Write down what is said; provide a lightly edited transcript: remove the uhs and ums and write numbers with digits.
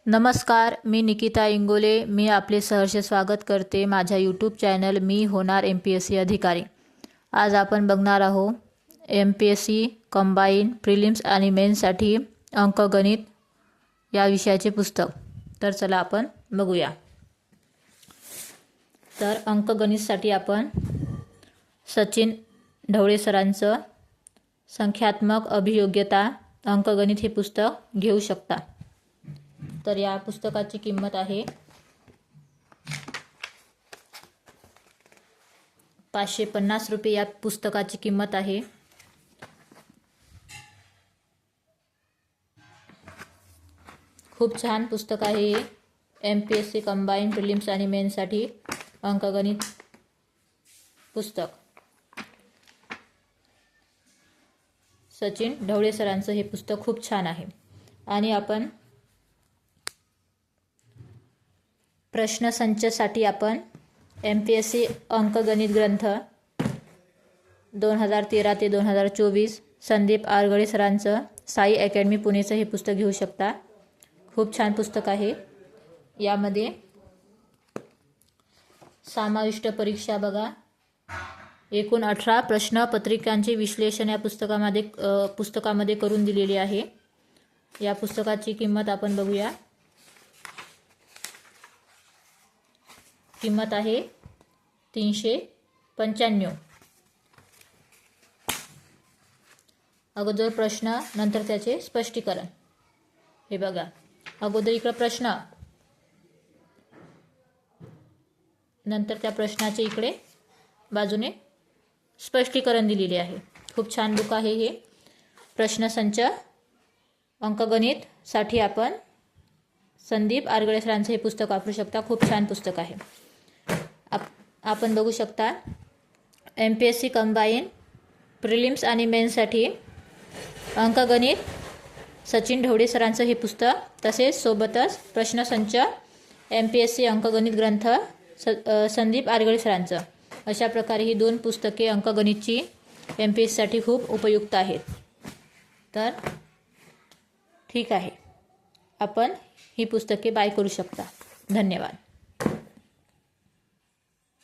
नमस्कार, मी निकिता इंगोले. मी आपले सहर्ष स्वागत करते माझ्या यूट्यूब चॅनल मी होणार MPSC अधिकारी. आज आपण बघणार आहोत MPSC कंबाईन प्रिलिम्स आणि मेन्ससाठी अंकगणित या विषयाचे पुस्तक. तर चला आपण बघूया. तर अंकगणितसाठी आपण सचिन ढवळे सरांचं संख्यात्मक अभियोग्यता अंकगणित हे पुस्तक घेऊ शकता. तर या पुस्तकाची किंमत आहे 550 रुपये. या पुस्तकाची किंमत आहे. खूप छान पुस्तक आहे हे. MPSC कंबाईन प्रिलिम्स आणि मेन्ससाठी अंकगणित पुस्तक. सचिन ढवळे सरांचं हे पुस्तक खूप छान आहे. आणि आपण प्रश्नसंचसाठी आपण MPSC अंकगणित ग्रंथ 2013 ते 2024 संदीप आरगळे सरांचं साई अकॅडमी पुणेचं हे पुस्तक घेऊ शकता. खूप छान पुस्तक आहे. यामध्ये समाविष्ट परीक्षा बघा, एकूण 18 प्रश्नपत्रिकांचे विश्लेषण या पुस्तकामध्ये करून दिलेले आहे. या पुस्तकाची किंमत आपण बघूया. किंमत आहे 395. अगोदर प्रश्न, नंतर त्याचे स्पष्टीकरण. हे बघा, अगोदर इकडे प्रश्न, नंतर त्या प्रश्नाचे इकडे बाजूने स्पष्टीकरण दिलेले आहे. खूप छान बुक आहे हे. प्रश्नसंच अंकगणित साठी आपण संदीप आरगळे सरांचं हे पुस्तक वापरू शकता. खूप छान पुस्तक आहे. आपण बघू शकता MPSC कंबाईन प्रिलिम्स आणि मेन्ससाठी अंकगणित सचिन ढवळे सरांचं हे पुस्तक, तसेच सोबतच प्रश्नसंच MPSC अंकगणित ग्रंथ संदीप आरगळे सरांचं. अशा प्रकारे ही 2 पुस्तके अंकगणितची MPSC साठी खूप उपयुक्त आहेत. तर ठीक आहे, आपण ही पुस्तके बाय करू शकता. धन्यवाद.